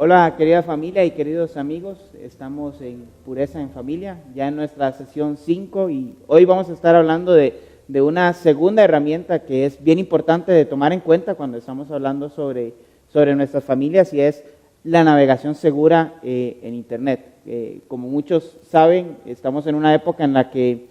Hola querida familia y queridos amigos, estamos en Pureza en Familia, ya en nuestra sesión 5 y hoy vamos a estar hablando de una segunda herramienta que es bien importante de tomar en cuenta cuando estamos hablando sobre nuestras familias y es la navegación segura en Internet. Como muchos saben, estamos en una época en la que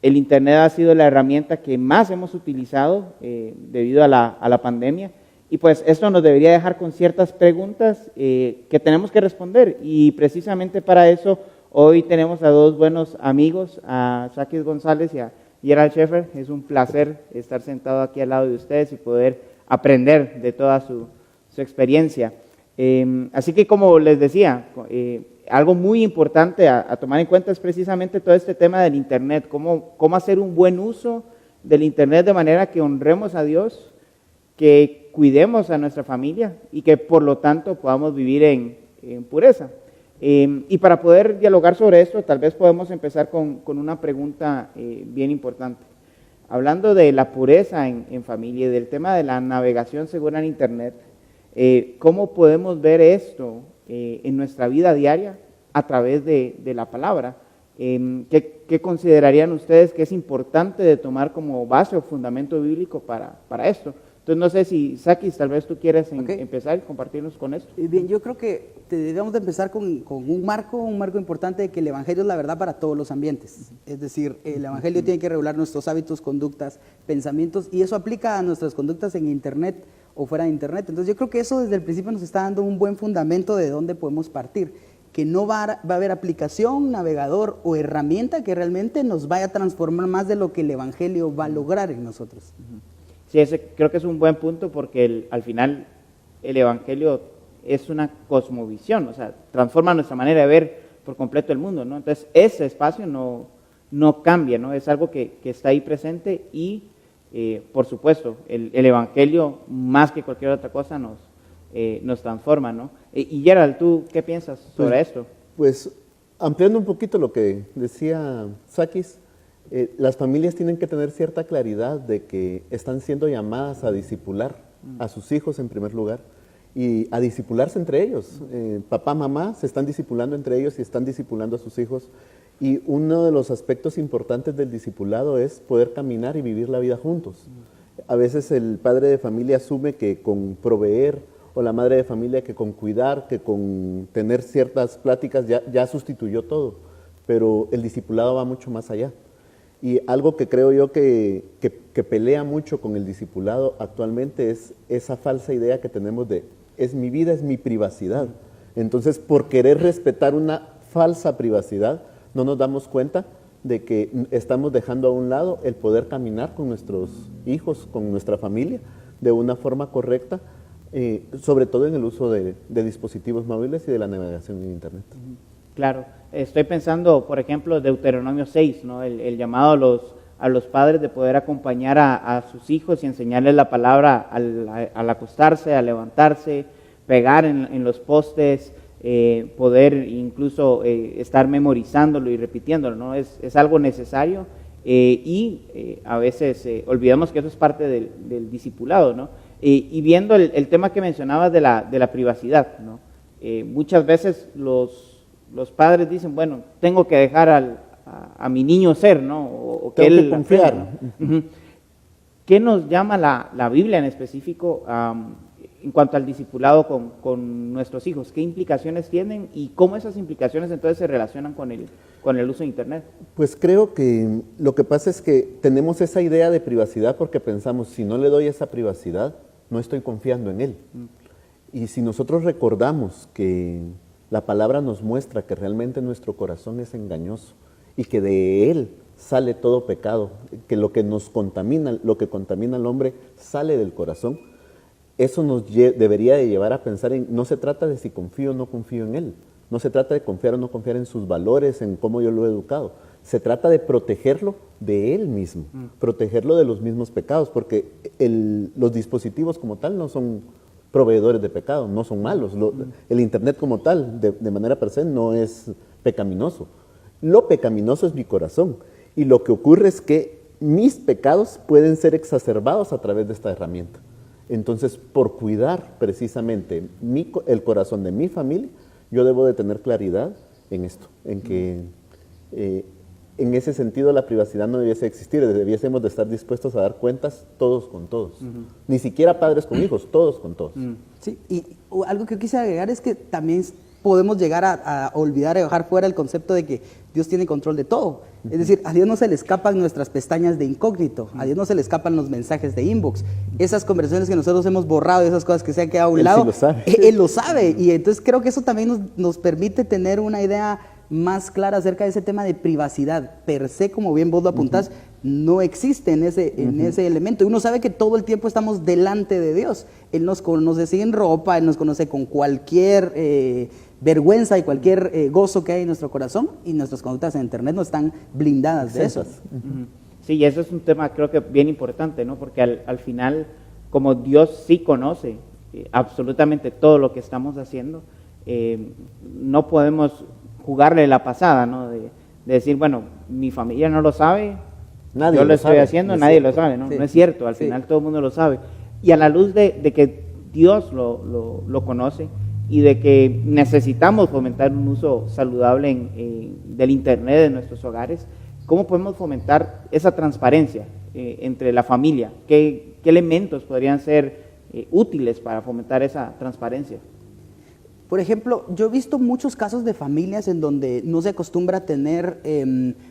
el Internet ha sido la herramienta que más hemos utilizado debido a la pandemia. Y pues esto nos debería dejar con ciertas preguntas que tenemos que responder y precisamente para eso hoy tenemos a dos buenos amigos, a Sakis González y a Gerald Schaefer. Es un placer estar sentado aquí al lado de ustedes y poder aprender de toda su experiencia. Así que como les decía, algo muy importante a tomar en cuenta es precisamente todo este tema del Internet, cómo hacer un buen uso del Internet de manera que honremos a Dios, que cuidemos a nuestra familia y que por lo tanto podamos vivir en pureza. Y para poder dialogar sobre esto, tal vez podemos empezar con una pregunta bien importante. Hablando de la pureza en familia y del tema de la navegación segura en Internet, ¿cómo podemos ver esto en nuestra vida diaria a través de la palabra? ¿Qué considerarían ustedes que es importante de tomar como base o fundamento bíblico para esto? Entonces, no sé si, Sakis, tal vez tú quieres empezar y compartirnos con esto. Bien, yo creo que debemos de empezar con un marco importante de que el Evangelio es la verdad para todos los ambientes. Es decir, el Evangelio tiene que regular nuestros hábitos, conductas, pensamientos, y eso aplica a nuestras conductas en Internet o fuera de Internet. Entonces, yo creo que eso desde el principio nos está dando un buen fundamento de dónde podemos partir, que no va a haber aplicación, navegador o herramienta que realmente nos vaya a transformar más de lo que el Evangelio va a lograr en nosotros. Sí, creo que es un buen punto porque al final el Evangelio es una cosmovisión, o sea, transforma nuestra manera de ver por completo el mundo, ¿no? Entonces, ese espacio no cambia, ¿no? Es algo que está ahí presente y, por supuesto, el Evangelio, más que cualquier otra cosa, nos transforma, ¿no? Y Gerald, ¿tú qué piensas sobre esto? Pues, ampliando un poquito lo que decía Sakis, las familias tienen que tener cierta claridad de que están siendo llamadas a discipular a sus hijos en primer lugar y a discipularse entre ellos. Papá, mamá se están discipulando entre ellos y están discipulando a sus hijos. Y uno de los aspectos importantes del discipulado es poder caminar y vivir la vida juntos. A veces el padre de familia asume que con proveer o la madre de familia que con cuidar, que con tener ciertas pláticas ya sustituyó todo. Pero el discipulado va mucho más allá. Y algo que creo yo que pelea mucho con el discipulado actualmente es esa falsa idea que tenemos de es mi vida, es mi privacidad. Entonces, por querer respetar una falsa privacidad, no nos damos cuenta de que estamos dejando a un lado el poder caminar con nuestros hijos, con nuestra familia, de una forma correcta, sobre todo en el uso de dispositivos móviles y de la navegación en Internet. Claro, estoy pensando, por ejemplo, Deuteronomio 6, ¿no? El llamado a los padres de poder acompañar a sus hijos y enseñarles la palabra al acostarse, al levantarse, pegar en los postes, poder incluso estar memorizándolo y repitiéndolo, ¿no? Es algo necesario y a veces olvidamos que eso es parte del discipulado, ¿no? Y viendo el tema que mencionabas de la privacidad, ¿no? Muchas veces los padres dicen, bueno, tengo que dejar a mi niño ser, ¿no? O que él confiar. ¿No? ¿Qué nos llama la Biblia en específico en cuanto al discipulado con nuestros hijos? ¿Qué implicaciones tienen y cómo esas implicaciones entonces se relacionan con el uso de Internet? Pues creo que lo que pasa es que tenemos esa idea de privacidad porque pensamos, si no le doy esa privacidad, no estoy confiando en él. Y si nosotros recordamos que la palabra nos muestra que realmente nuestro corazón es engañoso y que de él sale todo pecado, que lo que nos contamina, lo que contamina al hombre sale del corazón, eso nos debería de llevar a pensar en, no se trata de si confío o no confío en él, no se trata de confiar o no confiar en sus valores, en cómo yo lo he educado, Se trata de protegerlo de él mismo, protegerlo de los mismos pecados, porque los dispositivos como tal no son proveedores de pecado, no son malos. El Internet como tal, de manera per se, no es pecaminoso. Lo pecaminoso es mi corazón. Y lo que ocurre es que mis pecados pueden ser exacerbados a través de esta herramienta. Entonces, por cuidar precisamente el corazón de mi familia, yo debo de tener claridad en esto, en que en ese sentido la privacidad no debiese existir, debiésemos de estar dispuestos a dar cuentas todos con todos. Ni siquiera padres con hijos, todos con todos. Sí, y algo que yo quise agregar es que también podemos llegar a olvidar y dejar fuera el concepto de que Dios tiene control de todo. Es decir, a Dios no se le escapan nuestras pestañas de incógnito, a Dios no se le escapan los mensajes de inbox. Esas conversaciones que nosotros hemos borrado, esas cosas que se han quedado a un lado, sí lo sabe. Él lo sabe. Y entonces creo que eso también nos permite tener una idea más clara acerca de ese tema de privacidad. Per se, como bien vos lo apuntás, no existe en ese elemento. Y uno sabe que todo el tiempo estamos delante de Dios. Él nos conoce sin ropa, Él nos conoce con cualquier vergüenza y cualquier gozo que hay en nuestro corazón, y nuestras conductas en Internet no están blindadas de eso. Sí, y eso es un tema creo que bien importante, ¿no? Porque al final, como Dios sí conoce absolutamente todo lo que estamos haciendo, no podemos jugarle la pasada, ¿no? De decir, bueno, mi familia no lo sabe, Nadie yo lo lo estoy sabe, haciendo, es nadie cierto. lo sabe, ¿no? Sí. No es cierto, al Sí. final todo el mundo lo sabe. Y a la luz de que Dios lo conoce y de que necesitamos fomentar un uso saludable del Internet en nuestros hogares, ¿cómo podemos fomentar esa transparencia entre la familia? ¿Qué elementos podrían ser útiles para fomentar esa transparencia? Por ejemplo, yo he visto muchos casos de familias en donde no se acostumbra a tener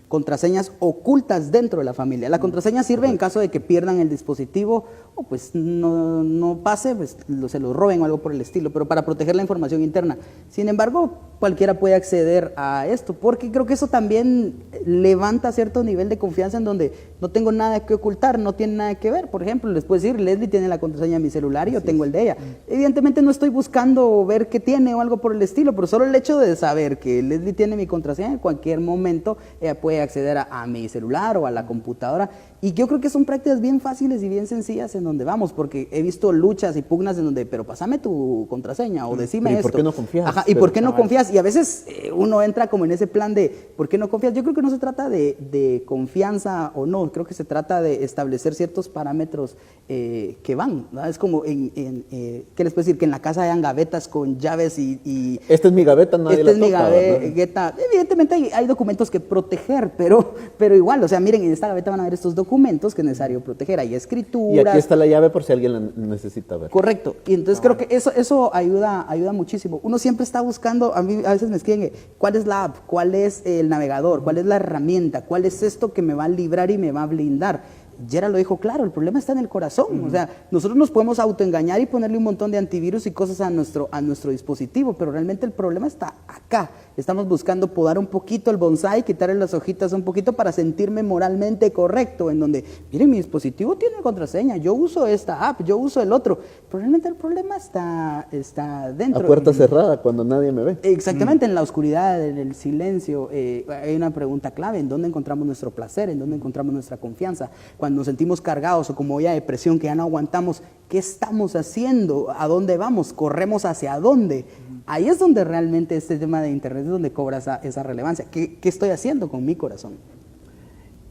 contraseñas ocultas dentro de la familia. La contraseña sirve en caso de que pierdan el dispositivo o pues no pase, pues se lo roben o algo por el estilo, pero para proteger la información interna. Sin embargo, cualquiera puede acceder a esto, porque creo que eso también levanta cierto nivel de confianza en donde no tengo nada que ocultar, no tiene nada que ver. Por ejemplo, les puedo decir, Leslie tiene la contraseña de mi celular y yo tengo el de ella. Evidentemente no estoy buscando ver qué tiene o algo por el estilo, pero solo el hecho de saber que Leslie tiene mi contraseña, en cualquier momento ella puede acceder a mi celular o a la computadora. Y yo creo que son prácticas bien fáciles y bien sencillas en donde vamos, porque he visto luchas y pugnas en donde, pero pásame tu contraseña o decime ¿Y esto. por qué no confías? Ajá, ¿y Pero por qué no confías? Y a veces uno entra como en ese plan de, ¿por qué no confías? Yo creo que no se trata de confianza o no, creo que se trata de establecer ciertos parámetros que van, ¿no? Es como, ¿qué les puedo decir? Que en la casa hayan gavetas con llaves y Esta es mi gaveta, nadie esta la es mi toca, ¿verdad? gaveta. Evidentemente hay documentos que proteger, pero igual, o sea, miren, en esta gaveta van a ver estos documentos que es necesario proteger. Hay escrituras. Y aquí está la llave por si alguien la necesita ver. Correcto. Y entonces creo que eso ayuda muchísimo. Uno siempre está buscando, a mí a veces me escriben, ¿cuál es la app? ¿Cuál es el navegador? ¿Cuál es la herramienta? ¿Cuál es esto que me va a librar y me va a blindar? Yera lo dijo claro, el problema está en el corazón. O sea, nosotros nos podemos autoengañar y ponerle un montón de antivirus y cosas a nuestro dispositivo, pero realmente el problema está acá. Estamos buscando podar un poquito el bonsái, quitarle las hojitas un poquito para sentirme moralmente correcto, en donde, miren, mi dispositivo tiene contraseña, yo uso esta app, yo uso el otro. Pero realmente el problema está dentro. A puerta cerrada, cuando nadie me ve. Exactamente, en la oscuridad, en el silencio. Hay una pregunta clave: ¿en dónde encontramos nuestro placer? ¿En dónde encontramos nuestra confianza? Cuando nos sentimos cargados o como ya depresión, que ya no aguantamos, ¿qué estamos haciendo? ¿A dónde vamos? ¿Corremos hacia dónde? Ahí es donde realmente este tema de Internet es donde cobra esa relevancia. ¿Qué estoy haciendo con mi corazón?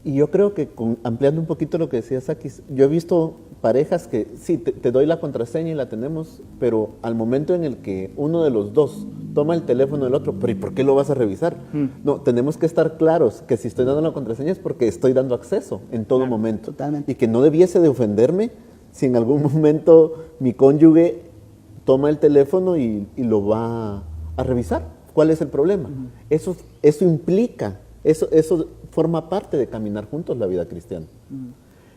Y yo creo que ampliando un poquito lo que decía Sakis, yo he visto parejas que sí, te doy la contraseña y la tenemos, pero al momento en el que uno de los dos toma el teléfono del otro, pero ¿y por qué lo vas a revisar? No, tenemos que estar claros que si estoy dando la contraseña es porque estoy dando acceso en todo momento. Totalmente. Y que no debiese de ofenderme si en algún momento mi cónyuge toma el teléfono y lo va a revisar. ¿Cuál es el problema? Eso implica, eso forma parte de caminar juntos la vida cristiana.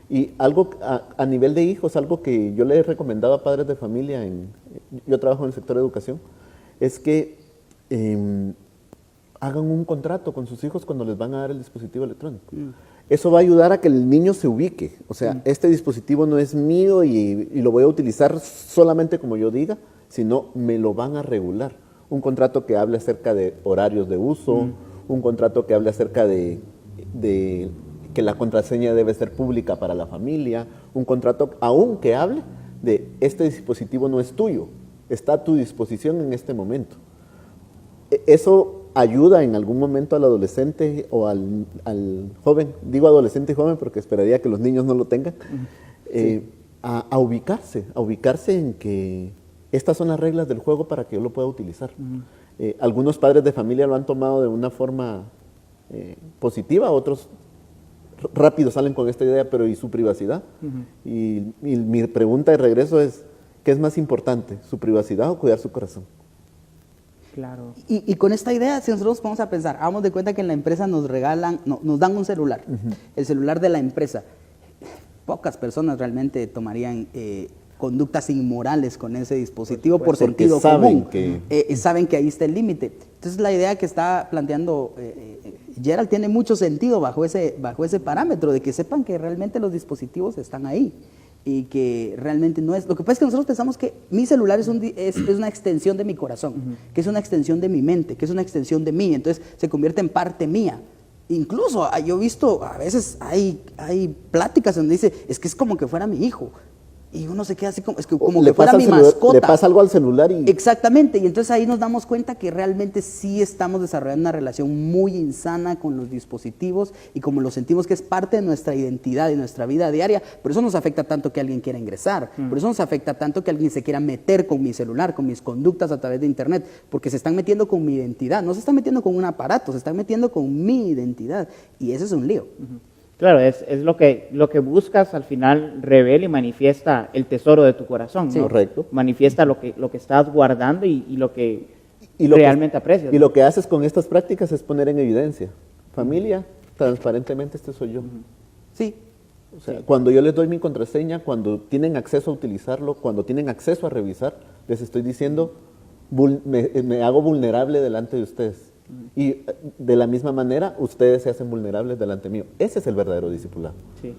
Y algo a nivel de hijos, algo que yo le he recomendado a padres de familia, yo trabajo en el sector de educación, es que hagan un contrato con sus hijos cuando les van a dar el dispositivo electrónico. Eso va a ayudar a que el niño se ubique. O sea, este dispositivo no es mío y lo voy a utilizar solamente como yo diga, sino me lo van a regular. Un contrato que hable acerca de horarios de uso, un contrato que hable acerca de de que la contraseña debe ser pública para la familia, un contrato, aunque hable de este dispositivo no es tuyo, está a tu disposición en este momento. Eso ayuda en algún momento al adolescente o al joven, digo adolescente y joven porque esperaría que los niños no lo tengan, a ubicarse en que estas son las reglas del juego para que yo lo pueda utilizar. Algunos padres de familia lo han tomado de una forma positiva, otros rápido salen con esta idea, pero ¿y su privacidad? Y mi pregunta de regreso es, ¿qué es más importante, su privacidad o cuidar su corazón? Claro. Y con esta idea, si nosotros vamos a pensar, hagamos de cuenta que en la empresa nos regalan, nos dan un celular, el celular de la empresa. Pocas personas realmente tomarían conductas inmorales con ese dispositivo por sentido común. Saben que ahí está el límite. Entonces la idea que está planteando Gerald tiene mucho sentido bajo ese parámetro, de que sepan que realmente los dispositivos están ahí. Y que realmente no es... Lo que pasa es que nosotros pensamos que mi celular es una extensión de mi corazón, que es una extensión de mi mente, que es una extensión de mí, entonces se convierte en parte mía. Incluso yo he visto, a veces hay pláticas donde dice, es que es como que fuera mi hijo. Y uno se queda así como, es que como que fuera mi mascota. Le pasa algo al celular y... Exactamente, y entonces ahí nos damos cuenta que realmente sí estamos desarrollando una relación muy insana con los dispositivos y como lo sentimos que es parte de nuestra identidad y nuestra vida diaria, por eso nos afecta tanto que alguien quiera ingresar, por eso nos afecta tanto que alguien se quiera meter con mi celular, con mis conductas a través de internet, porque se están metiendo con mi identidad, no se están metiendo con un aparato, se están metiendo con mi identidad, y ese es un lío. Claro, es lo que buscas al final revela y manifiesta el tesoro de tu corazón, Sí, ¿no? correcto. Manifiesta lo que estás guardando y lo que realmente aprecias. Y lo que haces con estas prácticas es poner en evidencia. Familia, transparentemente este soy yo. Sí. O sea, cuando yo les doy mi contraseña, cuando tienen acceso a utilizarlo, cuando tienen acceso a revisar, les estoy diciendo, me hago vulnerable delante de ustedes. Y de la misma manera, ustedes se hacen vulnerables delante mío. Ese es el verdadero discipulado. Sí.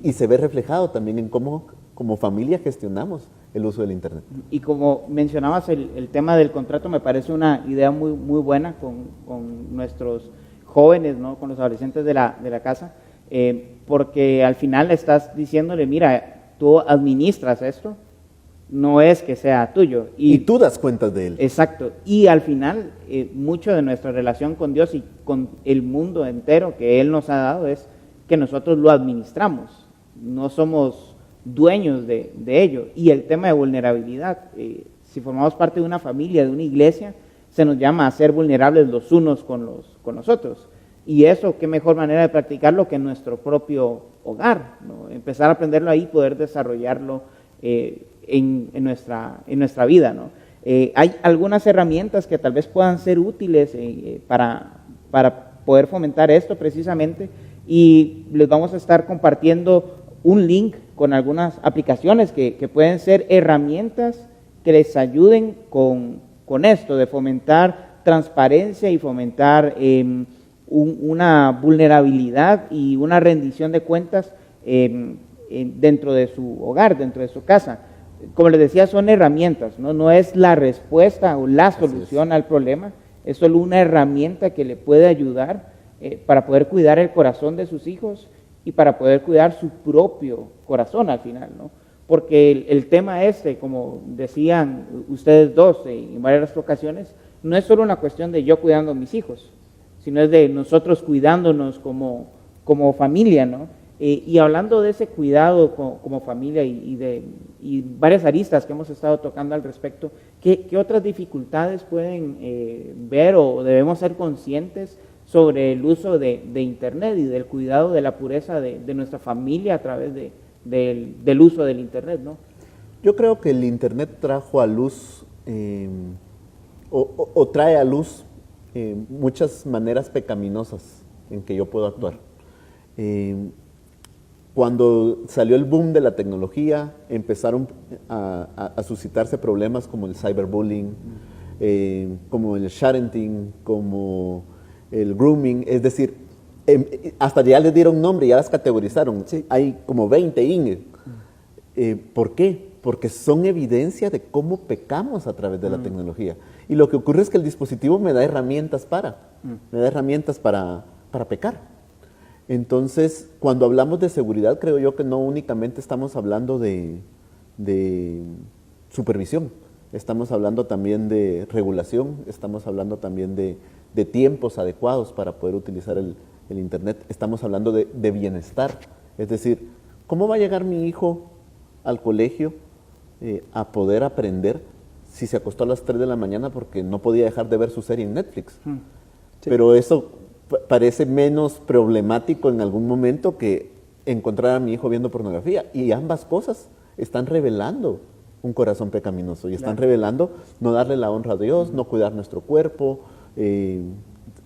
Y se ve reflejado también en cómo como familia gestionamos el uso del Internet. Y como mencionabas el tema del contrato, me parece una idea muy, muy buena con nuestros jóvenes, ¿no? Con los adolescentes de la casa, porque al final estás diciéndole, mira, tú administras esto, no es que sea tuyo. Y tú das cuentas de él. Exacto. Y al final, mucho de nuestra relación con Dios y con el mundo entero que Él nos ha dado es que nosotros lo administramos. No somos dueños de ello. Y el tema de vulnerabilidad, si formamos parte de una familia, de una iglesia, se nos llama a ser vulnerables los unos con los otros. Y eso, qué mejor manera de practicarlo que en nuestro propio hogar, ¿no? Empezar a aprenderlo ahí, poder desarrollarlo en nuestra vida, ¿no? Hay algunas herramientas que tal vez puedan ser útiles para poder fomentar esto precisamente, y les vamos a estar compartiendo un link con algunas aplicaciones que pueden ser herramientas que les ayuden con esto, de fomentar transparencia y fomentar una vulnerabilidad y una rendición de cuentas dentro de su hogar, dentro de su casa. Como les decía, son herramientas, no es la respuesta o la solución al problema, es solo una herramienta que le puede ayudar para poder cuidar el corazón de sus hijos y para poder cuidar su propio corazón al final, ¿no? Porque el tema como decían ustedes dos en varias ocasiones, no es solo una cuestión de yo cuidando a mis hijos, sino es de nosotros cuidándonos como familia, ¿no? Y hablando de ese cuidado como familia y varias aristas que hemos estado tocando al respecto, ¿qué otras dificultades pueden ver o debemos ser conscientes sobre el uso de Internet y del cuidado de la pureza de nuestra familia a través del uso del Internet, ¿no? Yo creo que el Internet trajo a luz o trae a luz muchas maneras pecaminosas en que yo puedo actuar. Cuando salió el boom de la tecnología, empezaron a suscitarse problemas como el cyberbullying, como el sharenting, como el grooming, es decir, hasta ya les dieron nombre, ya las categorizaron. Sí. Hay como 20 INE. ¿Por qué? Porque son evidencia de cómo pecamos a través de la tecnología. Y lo que ocurre es que el dispositivo me da herramientas para pecar. Entonces, cuando hablamos de seguridad, creo yo que no únicamente estamos hablando de supervisión, estamos hablando también de regulación, estamos hablando también de tiempos adecuados para poder utilizar el Internet, estamos hablando de bienestar, es decir, ¿cómo va a llegar mi hijo al colegio a poder aprender si se acostó a las 3 de la mañana porque no podía dejar de ver su serie en Netflix? Sí. Pero eso parece menos problemático en algún momento que encontrar a mi hijo viendo pornografía, y ambas cosas están revelando un corazón pecaminoso y están revelando no darle la honra a Dios, no cuidar nuestro cuerpo,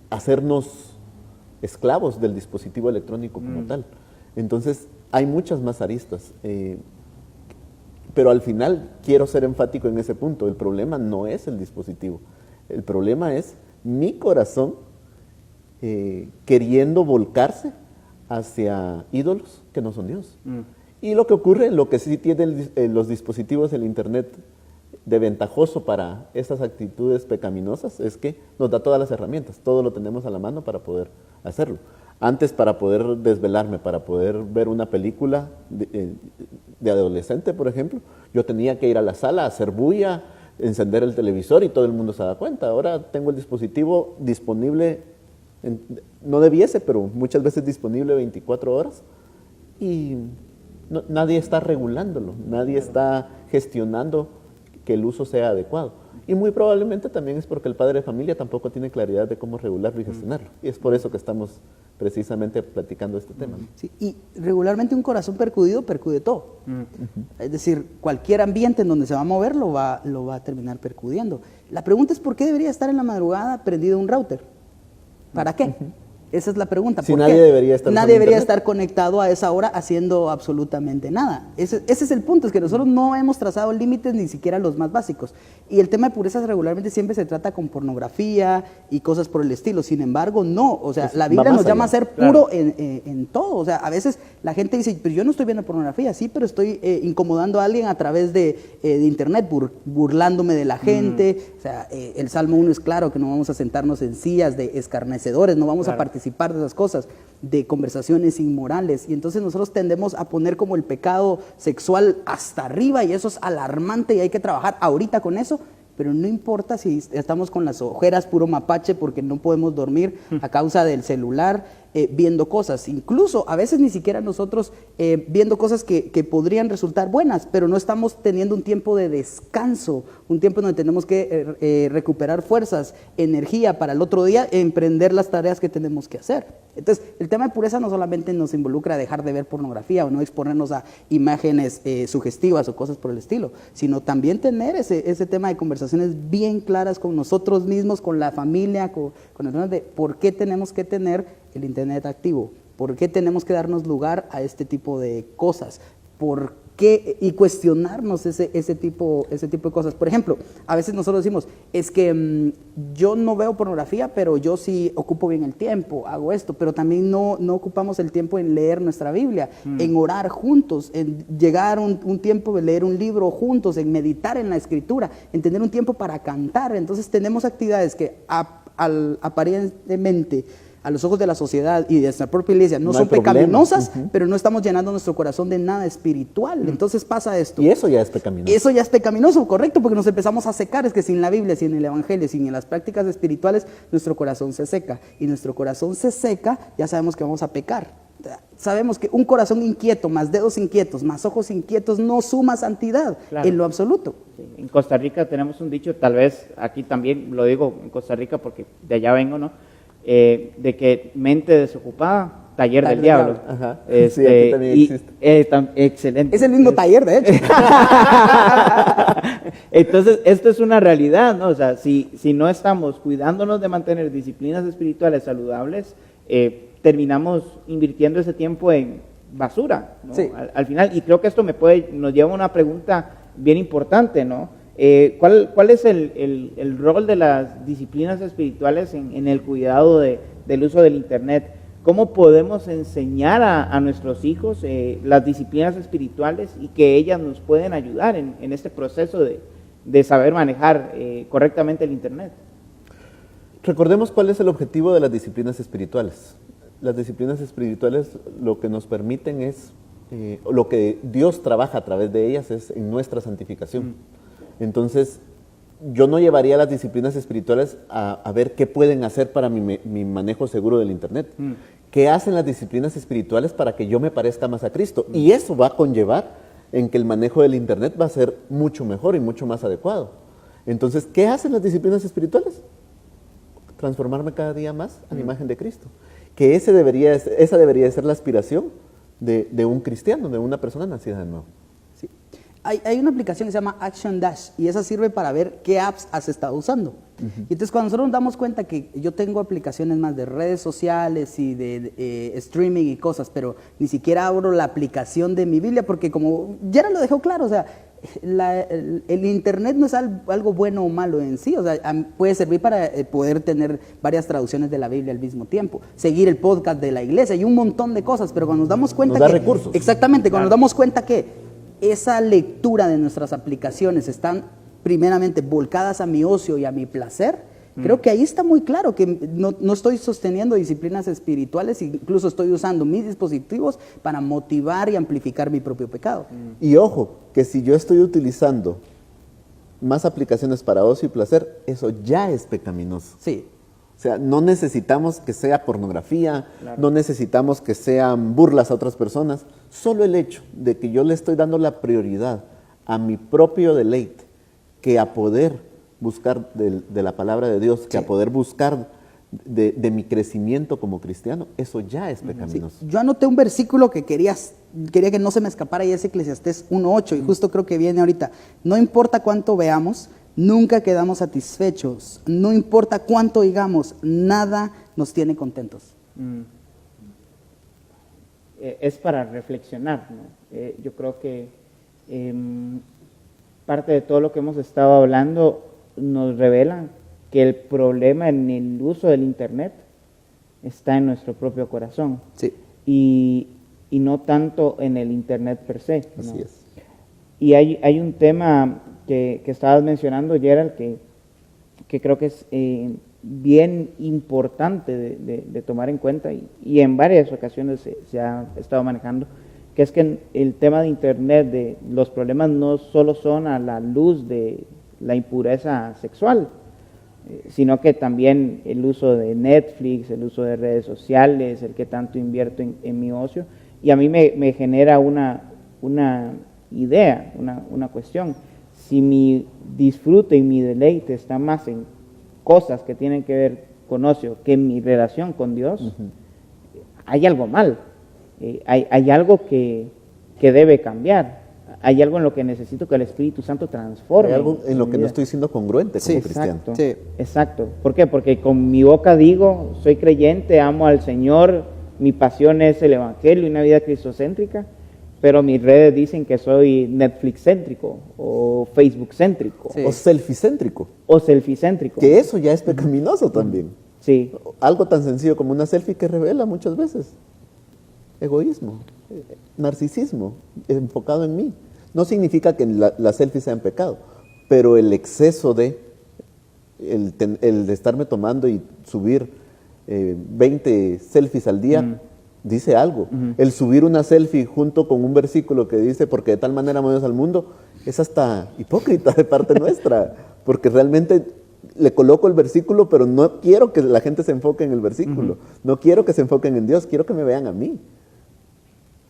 hacernos esclavos del dispositivo electrónico como tal. Entonces hay muchas más aristas, pero al final quiero ser enfático en ese punto. El problema no es el dispositivo, el problema es mi corazón queriendo volcarse hacia ídolos que no son Dios. Y lo que ocurre, lo que sí tienen los dispositivos del Internet de ventajoso para estas actitudes pecaminosas es que nos da todas las herramientas, todo lo tenemos a la mano para poder hacerlo. Antes, para poder desvelarme, para poder ver una película de adolescente, por ejemplo, yo tenía que ir a la sala, hacer bulla, encender el televisor y todo el mundo se da cuenta. Ahora tengo el dispositivo disponible, no debiese, pero muchas veces disponible 24 horas y nadie está regulándolo, nadie está gestionando que el uso sea adecuado. Y muy probablemente también es porque el padre de familia tampoco tiene claridad de cómo regularlo y gestionarlo. Y es por eso que estamos precisamente platicando este tema. Sí, y regularmente un corazón percudido percude todo. Es decir, cualquier ambiente en donde se va a mover lo va a terminar percudiendo. La pregunta es, ¿por qué debería estar en la madrugada prendido un router? ¿Para qué? Esa es la pregunta. Si nadie debería estar nadie debería estar conectado a esa hora haciendo absolutamente nada. Ese es el punto, es que nosotros no hemos trazado límites, ni siquiera los más básicos. Y el tema de purezas regularmente siempre se trata con pornografía y cosas por el estilo. Sin embargo, no. O sea, la Biblia nos llama a ser puro en todo. O sea, a veces la gente dice, pero yo no estoy viendo pornografía, sí, pero estoy incomodando a alguien a través de internet, burlándome de la gente. O sea, el Salmo 1 es claro que no vamos a sentarnos en sillas de escarnecedores, no vamos a participar de esas cosas, de conversaciones inmorales, y entonces nosotros tendemos a poner como el pecado sexual hasta arriba, y eso es alarmante y hay que trabajar ahorita con eso, pero no importa si estamos con las ojeras puro mapache porque no podemos dormir a causa del celular, viendo cosas, incluso a veces ni siquiera nosotros viendo cosas que podrían resultar buenas, pero no estamos teniendo un tiempo de descanso, un tiempo donde tenemos que recuperar fuerzas, energía para el otro día emprender las tareas que tenemos que hacer. Entonces, el tema de pureza no solamente nos involucra dejar de ver pornografía o no exponernos a imágenes sugestivas o cosas por el estilo, sino también tener ese tema de conversaciones bien claras con nosotros mismos, con la familia, con el tema de por qué tenemos que tener el Internet activo, por qué tenemos que darnos lugar a este tipo de cosas, por qué, y cuestionarnos ese tipo de cosas. Por ejemplo, a veces nosotros decimos, es que yo no veo pornografía, pero yo sí ocupo bien el tiempo, hago esto, pero también no ocupamos el tiempo en leer nuestra Biblia, en orar juntos, en llegar un tiempo de leer un libro juntos, en meditar en la Escritura, en tener un tiempo para cantar. Entonces tenemos actividades que aparentemente a los ojos de la sociedad y de nuestra propia iglesia no son pecaminosas, pero no estamos llenando nuestro corazón de nada espiritual. Entonces pasa esto. Y eso ya es pecaminoso. Eso ya es pecaminoso, correcto, porque nos empezamos a secar. Es que sin la Biblia, sin el Evangelio, sin las prácticas espirituales, nuestro corazón se seca. Y nuestro corazón se seca, ya sabemos que vamos a pecar. Sabemos que un corazón inquieto, más dedos inquietos, más ojos inquietos, no suma santidad en lo absoluto. En Costa Rica tenemos un dicho, tal vez aquí también lo digo en Costa Rica porque de allá vengo, ¿no? De que mente desocupada, taller del diablo. Ajá. Sí, aquí también existe. Excelente. Es el mismo taller, de hecho. Entonces, esto es una realidad, ¿no? O sea, si no estamos cuidándonos de mantener disciplinas espirituales saludables, terminamos invirtiendo ese tiempo en basura, ¿no? Sí. Al final, y creo que esto nos lleva a una pregunta bien importante, ¿no? ¿Cuál es el rol de las disciplinas espirituales en el cuidado del uso del Internet? ¿Cómo podemos enseñar a nuestros hijos las disciplinas espirituales y que ellas nos pueden ayudar en este proceso de saber manejar correctamente el Internet? Recordemos cuál es el objetivo de las disciplinas espirituales. las disciplinas espirituales lo que nos permiten es, lo que Dios trabaja a través de ellas es en nuestra santificación. Entonces, yo no llevaría las disciplinas espirituales a ver qué pueden hacer para mi manejo seguro del Internet. ¿Qué hacen las disciplinas espirituales para que yo me parezca más a Cristo? Y eso va a conllevar en que el manejo del Internet va a ser mucho mejor y mucho más adecuado. Entonces, ¿qué hacen las disciplinas espirituales? Transformarme cada día más a la imagen de Cristo. Que esa debería ser la aspiración de un cristiano, de una persona nacida de nuevo. Sí. Hay una aplicación que se llama Action Dash y esa sirve para ver qué apps has estado usando. Y entonces cuando nosotros nos damos cuenta que yo tengo aplicaciones más de redes sociales y de streaming y cosas, pero ni siquiera abro la aplicación de mi Biblia porque como ya lo dejó claro, o sea, el Internet no es algo bueno o malo en sí, o sea, puede servir para poder tener varias traducciones de la Biblia al mismo tiempo, seguir el podcast de la iglesia y un montón de cosas, pero cuando nos damos cuenta nos da recursos. Exactamente, cuando nos damos cuenta que esa lectura de nuestras aplicaciones están primeramente volcadas a mi ocio y a mi placer, creo que ahí está muy claro que no estoy sosteniendo disciplinas espirituales, incluso estoy usando mis dispositivos para motivar y amplificar mi propio pecado. Y ojo, que si yo estoy utilizando más aplicaciones para ocio y placer, eso ya es pecaminoso. Sí. O sea, no necesitamos que sea pornografía, no necesitamos que sean burlas a otras personas. Solo el hecho de que yo le estoy dando la prioridad a mi propio deleite, que a poder buscar de la palabra de Dios, que a poder buscar de mi crecimiento como cristiano, eso ya es pecaminoso. Sí. Yo anoté un versículo que quería que no se me escapara y es Eclesiastés 1:8 y justo creo que viene ahorita. No importa cuánto veamos, nunca quedamos satisfechos, no importa cuánto digamos, nada nos tiene contentos. Es para reflexionar, ¿no? Yo creo que parte de todo lo que hemos estado hablando nos revela que el problema en el uso del Internet está en nuestro propio corazón. Sí. Y no tanto en el Internet per se, ¿no? Así es. Y hay un tema que estabas mencionando, Gerald, que creo que es bien importante de tomar en cuenta y en varias ocasiones se ha estado manejando, que es que el tema de Internet, de los problemas no solo son a la luz de la impureza sexual, sino que también el uso de Netflix, el uso de redes sociales, el que tanto invierto en mi ocio, y a mí me genera una idea, una cuestión. Si mi disfrute y mi deleite está más en cosas que tienen que ver con ocio que en mi relación con Dios, hay algo mal, hay algo que debe cambiar. Hay algo en lo que necesito que el Espíritu Santo transforme. Hay algo en lo que no estoy siendo congruente como cristiano. Exacto, Sí. exacto. ¿Por qué? Porque con mi boca digo, soy creyente, amo al Señor, mi pasión es el Evangelio y una vida cristocéntrica, pero mis redes dicen que soy Netflix-céntrico o Facebook-céntrico Sí. O selfie-céntrico, o selfie-céntrico. que eso ya es pecaminoso también. Sí, Algo tan sencillo como una selfie que revela muchas veces egoísmo, narcisismo, enfocado en mí. No significa que las selfies sean pecado, pero el exceso el de estarme tomando y subir 20 selfies al día dice algo. El subir una selfie junto con un versículo que dice, porque de tal manera amó Dios al mundo, es hasta hipócrita de parte nuestra, porque realmente le coloco el versículo, pero no quiero que la gente se enfoque en el versículo, no quiero que se enfoquen en Dios, quiero que me vean a mí.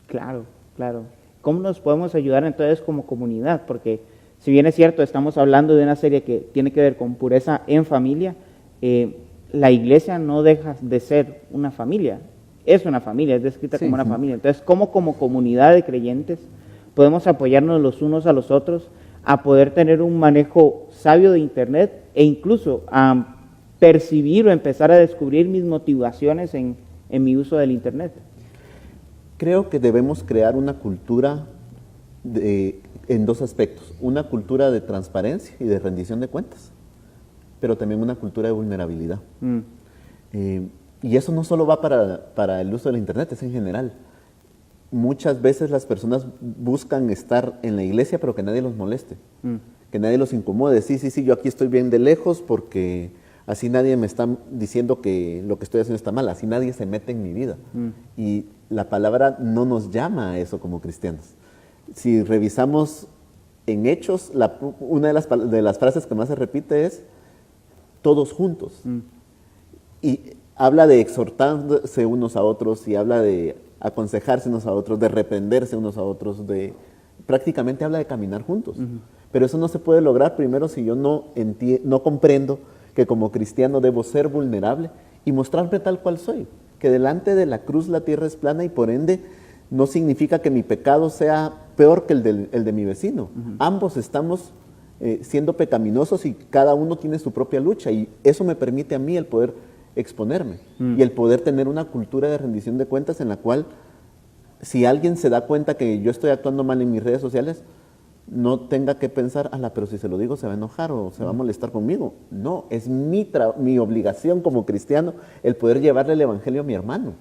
claro, claro. ¿Cómo nos podemos ayudar entonces como comunidad? Porque si bien es cierto, estamos hablando de una serie que tiene que ver con pureza en familia, la iglesia no deja de ser una familia. Es una familia, es descrita como una familia. Entonces, ¿cómo como comunidad de creyentes podemos apoyarnos los unos a los otros a poder tener un manejo sabio de Internet e incluso a percibir o empezar a descubrir mis motivaciones en mi uso del Internet? Creo que debemos crear una cultura en dos aspectos. Una cultura de transparencia y de rendición de cuentas, pero también una cultura de vulnerabilidad. Y eso no solo va para el uso del Internet, es en general. Muchas veces las personas buscan estar en la iglesia, pero que nadie los moleste, que nadie los incomode. Sí, yo aquí estoy bien de lejos porque así nadie me está diciendo que lo que estoy haciendo está mal, así nadie se mete en mi vida. Y la palabra no nos llama a eso como cristianos. Si revisamos en Hechos, una de las frases que más se repite es todos juntos. Y habla de exhortarse unos a otros y habla de aconsejarse unos a otros, de reprenderse unos a otros, prácticamente habla de caminar juntos. Pero eso no se puede lograr primero si yo no comprendo que como cristiano debo ser vulnerable y mostrarme tal cual soy, que delante de la cruz la tierra es plana y por ende no significa que mi pecado sea peor que el de mi vecino. Ambos estamos siendo pecaminosos y cada uno tiene su propia lucha y eso me permite a mí el poder exponerme y el poder tener una cultura de rendición de cuentas en la cual si alguien se da cuenta que yo estoy actuando mal en mis redes sociales, no tenga que pensar, pero si se lo digo se va a enojar o se va a molestar conmigo. No, es mi obligación como cristiano el poder llevarle el evangelio a mi hermano.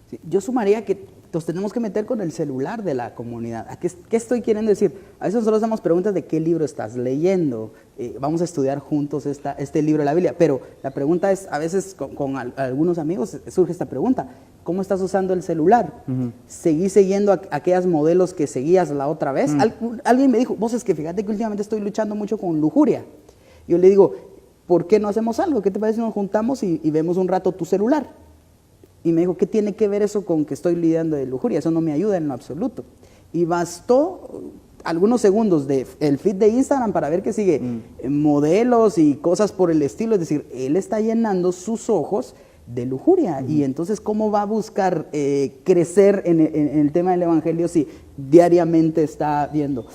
Sí, yo sumaría que nos tenemos que meter con el celular de la comunidad. ¿Qué estoy queriendo decir? A veces nosotros hacemos preguntas de qué libro estás leyendo. Vamos a estudiar juntos este libro de la Biblia, pero la pregunta es, a veces con algunos amigos surge esta pregunta: ¿cómo estás usando el celular? ¿Seguís siguiendo aquellos modelos que seguías la otra vez? Alguien me dijo, vos es que fíjate que últimamente estoy luchando mucho con lujuria. Yo le digo, ¿por qué no hacemos algo? ¿Qué te parece si nos juntamos y vemos un rato tu celular? Y me dijo, ¿qué tiene que ver eso con que estoy lidiando de lujuria? Eso no me ayuda en lo absoluto. Y bastó algunos segundos del feed de Instagram para ver que sigue modelos y cosas por el estilo. Es decir, él está llenando sus ojos de lujuria. Y entonces, ¿cómo va a buscar crecer en el tema del evangelio si diariamente está viendo?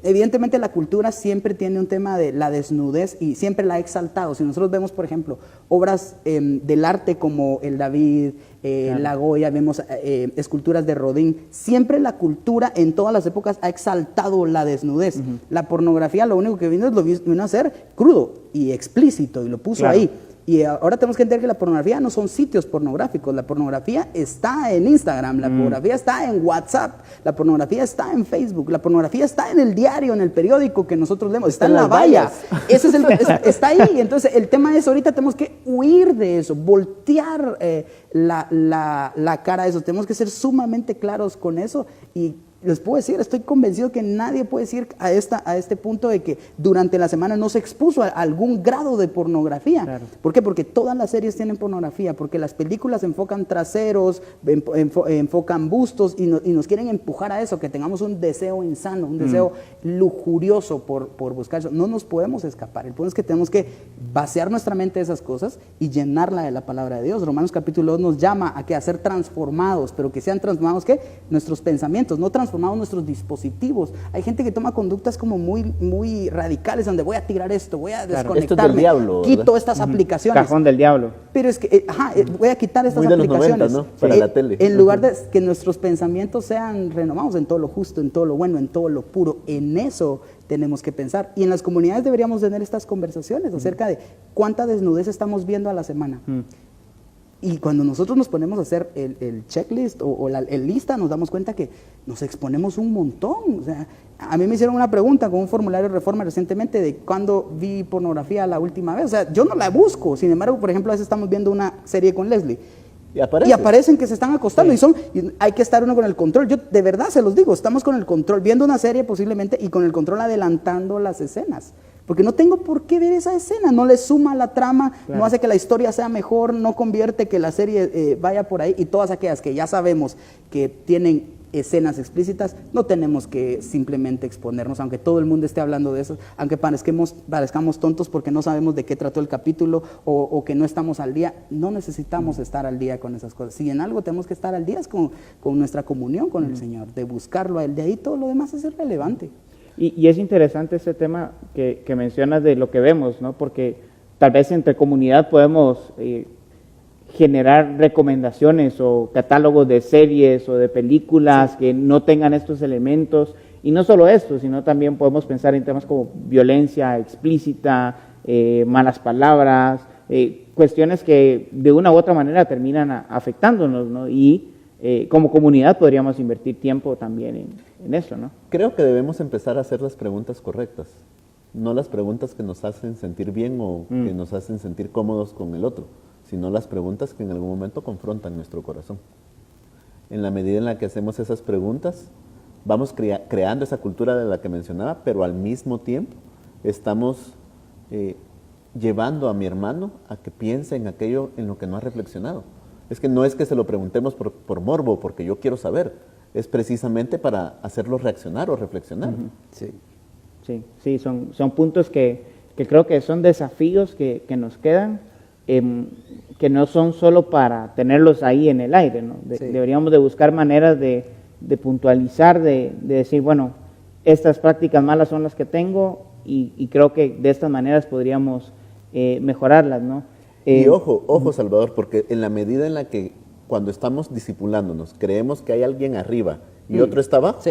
Evidentemente la cultura siempre tiene un tema de la desnudez y siempre la ha exaltado. Si nosotros vemos, por ejemplo, obras del arte como el David, claro, la Goya, vemos esculturas de Rodin, siempre la cultura en todas las épocas ha exaltado la desnudez. La pornografía lo único que vino a hacer crudo y explícito y lo puso, claro, ahí. Y ahora tenemos que entender que la pornografía no son sitios pornográficos, la pornografía está en Instagram, la pornografía está en WhatsApp, la pornografía está en Facebook, la pornografía está en el diario, en el periódico que nosotros leemos, está en la valla. Ese está ahí. Entonces el tema es, ahorita tenemos que huir de eso, voltear la cara a eso, tenemos que ser sumamente claros con eso. Y les puedo decir, estoy convencido que nadie puede decir a este punto de que durante la semana no se expuso a algún grado de pornografía. Claro. ¿Por qué? Porque todas las series tienen pornografía, porque las películas enfocan traseros, enfocan bustos y nos quieren empujar a eso, que tengamos un deseo insano, un deseo lujurioso por buscar eso. No nos podemos escapar. El punto es que tenemos que vaciar nuestra mente de esas cosas y llenarla de la palabra de Dios. Romanos capítulo 2 nos llama a ser transformados, pero que sean transformados, ¿qué? Nuestros pensamientos, no transformados nuestros dispositivos. Hay gente que toma conductas como muy radicales, donde voy a tirar esto, voy a desconectarme, esto es del diablo, quito estas aplicaciones. Cajón del diablo. Pero es que, voy a quitar estas aplicaciones. Los 90, ¿no? Para la tele. En lugar de que nuestros pensamientos sean renovados en todo lo justo, en todo lo bueno, en todo lo puro, en eso tenemos que pensar. Y en las comunidades deberíamos tener estas conversaciones acerca de cuánta desnudez estamos viendo a la semana. Y cuando nosotros nos ponemos a hacer el checklist o el lista, nos damos cuenta que nos exponemos un montón. O sea, a mí me hicieron una pregunta con un formulario de reforma recientemente de cuándo vi pornografía la última vez. O sea, yo no la busco. Sin embargo, por ejemplo, a veces estamos viendo una serie con Leslie y aparecen que se están acostando, sí, y hay que estar uno con el control. Yo de verdad se los digo, estamos con el control, viendo una serie posiblemente y con el control adelantando las escenas. Porque no tengo por qué ver esa escena, no le suma la trama, claro, no hace que la historia sea mejor, no convierte que la serie vaya por ahí. Y todas aquellas que ya sabemos que tienen escenas explícitas, no tenemos que simplemente exponernos, aunque todo el mundo esté hablando de eso, aunque parezcamos tontos porque no sabemos de qué trató el capítulo o que no estamos al día. No necesitamos estar al día con esas cosas. Si en algo tenemos que estar al día es con nuestra comunión con el Señor, de buscarlo a Él. De ahí todo lo demás es irrelevante. Y es interesante ese tema que mencionas de lo que vemos, ¿no? Porque tal vez entre comunidad podemos generar recomendaciones o catálogos de series o de películas, sí, que no tengan estos elementos. Y no solo esto, sino también podemos pensar en temas como violencia explícita, malas palabras, cuestiones que de una u otra manera terminan afectándonos, ¿no? Y como comunidad podríamos invertir tiempo también en eso, ¿no? Creo que debemos empezar a hacer las preguntas correctas. no las preguntas que nos hacen sentir bien o que nos hacen sentir cómodos con el otro, sino las preguntas que en algún momento confrontan nuestro corazón. En la medida en la que hacemos esas preguntas, vamos creando esa cultura de la que mencionaba, pero al mismo tiempo estamos llevando a mi hermano a que piense en aquello en lo que no ha reflexionado. Es que no es que se lo preguntemos por morbo, porque yo quiero saber, es precisamente para hacerlo reaccionar o reflexionar. Sí. Sí, son puntos que creo que son desafíos que nos quedan, que no son solo para tenerlos ahí en el aire, ¿no? Deberíamos de buscar maneras de puntualizar, de decir, bueno, estas prácticas malas son las que tengo y creo que de estas maneras podríamos mejorarlas, ¿no? Y ojo, Salvador, porque en la medida en la que cuando estamos discipulándonos creemos que hay alguien arriba y otro está abajo,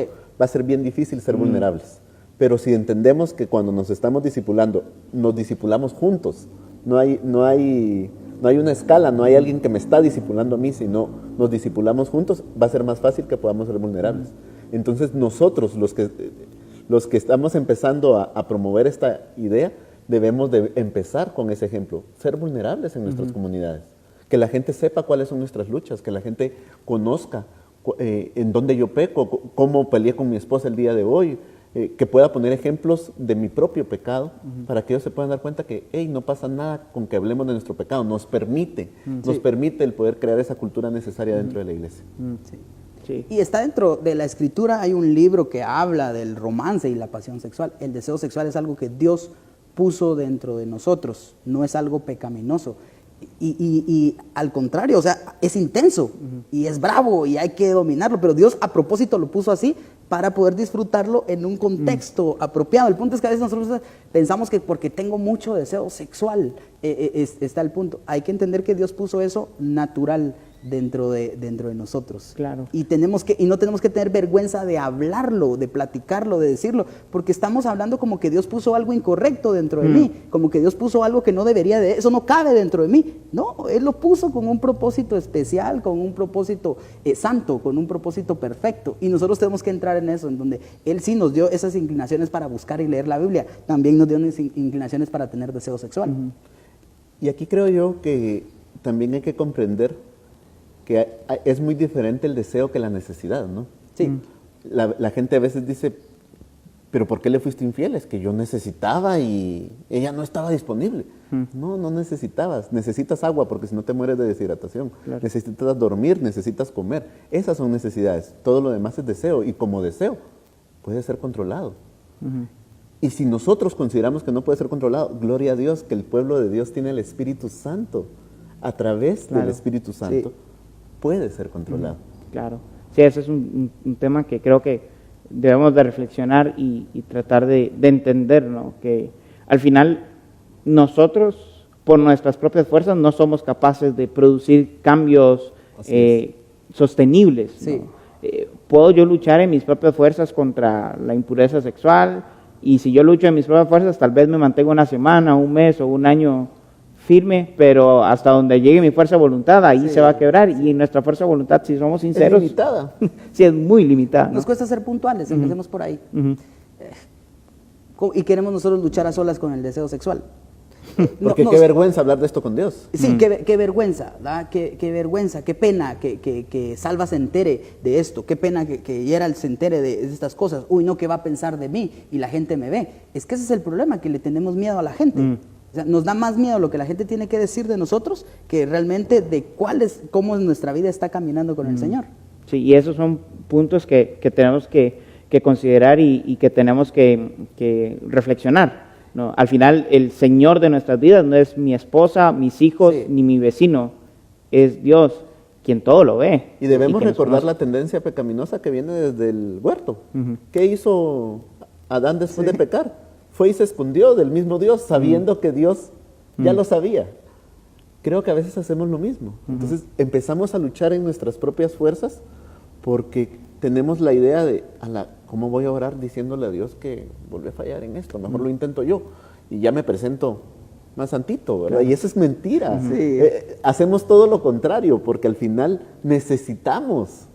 va a ser bien difícil ser vulnerables. Pero si entendemos que cuando nos estamos discipulando, nos discipulamos juntos, no hay una escala, no hay alguien que me está discipulando a mí, sino nos discipulamos juntos, va a ser más fácil que podamos ser vulnerables. Entonces nosotros, los que estamos empezando a promover esta idea, debemos de empezar con ese ejemplo, ser vulnerables en nuestras comunidades, que la gente sepa cuáles son nuestras luchas, que la gente conozca en dónde yo peco, cómo peleé con mi esposa el día de hoy, que pueda poner ejemplos de mi propio pecado para que ellos se puedan dar cuenta que no pasa nada con que hablemos de nuestro pecado, nos permite el poder crear esa cultura necesaria dentro de la iglesia. Sí. Y está dentro de la Escritura, hay un libro que habla del romance y la pasión sexual. El deseo sexual es algo que Dios puso dentro de nosotros, no es algo pecaminoso. Y al contrario, o sea, es intenso y es bravo y hay que dominarlo, pero Dios a propósito lo puso así para poder disfrutarlo en un contexto apropiado. El punto es que a veces nosotros pensamos que porque tengo mucho deseo sexual está el punto. Hay que entender que Dios puso eso natural dentro de nosotros. Claro. Y no tenemos que tener vergüenza de hablarlo, de platicarlo, de decirlo, porque estamos hablando como que Dios puso algo incorrecto dentro de mí, como que Dios puso algo que no debería de, eso no cabe dentro de mí. No, Él lo puso con un propósito especial, con un propósito santo, con un propósito perfecto, y nosotros tenemos que entrar en eso, en donde Él sí nos dio esas inclinaciones para buscar y leer la Biblia, también nos dio unas inclinaciones para tener deseo sexual. Y aquí creo yo que también hay que comprender que es muy diferente el deseo que la necesidad, ¿no? Sí. La gente a veces dice, ¿pero por qué le fuiste infiel? Es que yo necesitaba y ella no estaba disponible. No necesitabas. Necesitas agua porque si no te mueres de deshidratación. Claro. Necesitas dormir, necesitas comer. Esas son necesidades. Todo lo demás es deseo y como deseo puede ser controlado. Y si nosotros consideramos que no puede ser controlado, gloria a Dios que el pueblo de Dios tiene el Espíritu Santo. A través del Espíritu Santo puede ser controlado. Claro. Sí, ese es un tema que creo que debemos de reflexionar y tratar de entender, ¿no? Que al final nosotros, por nuestras propias fuerzas, no somos capaces de producir cambios sostenibles, ¿no? Puedo yo luchar en mis propias fuerzas contra la impureza sexual, y si yo lucho en mis propias fuerzas, tal vez me mantengo una semana, un mes o un año firme, pero hasta donde llegue mi fuerza de voluntad, ahí se va a quebrar. Y nuestra fuerza de voluntad, si somos sinceros, es limitada. Sí, es muy limitada, ¿no? Nos cuesta ser puntuales, empecemos por ahí. Y queremos nosotros luchar a solas con el deseo sexual. Porque qué vergüenza hablar de esto con Dios. Sí, qué vergüenza, ¿verdad? Qué vergüenza, qué pena que Salva se entere de esto, qué pena que Gerald se entere de estas cosas. Uy, no, ¿qué va a pensar de mí? Y la gente me ve. Es que ese es el problema, que le tenemos miedo a la gente. O sea, nos da más miedo lo que la gente tiene que decir de nosotros que realmente de cómo nuestra vida está caminando con el Señor. Sí, y esos son puntos que tenemos que considerar y que tenemos que reflexionar, ¿no? Al final, el Señor de nuestras vidas no es mi esposa, mis hijos, ni mi vecino, es Dios quien todo lo ve. Y debemos recordar la tendencia pecaminosa que viene desde el huerto. ¿Qué hizo Adán después de pecar? Fue y se escondió del mismo Dios, sabiendo que Dios ya lo sabía. Creo que a veces hacemos lo mismo. Entonces empezamos a luchar en nuestras propias fuerzas porque tenemos la idea de, ¿cómo voy a orar diciéndole a Dios que volví a fallar en esto? Mejor lo intento yo y ya me presento más santito, ¿verdad? Claro. Y eso es mentira. Hacemos todo lo contrario porque al final necesitamos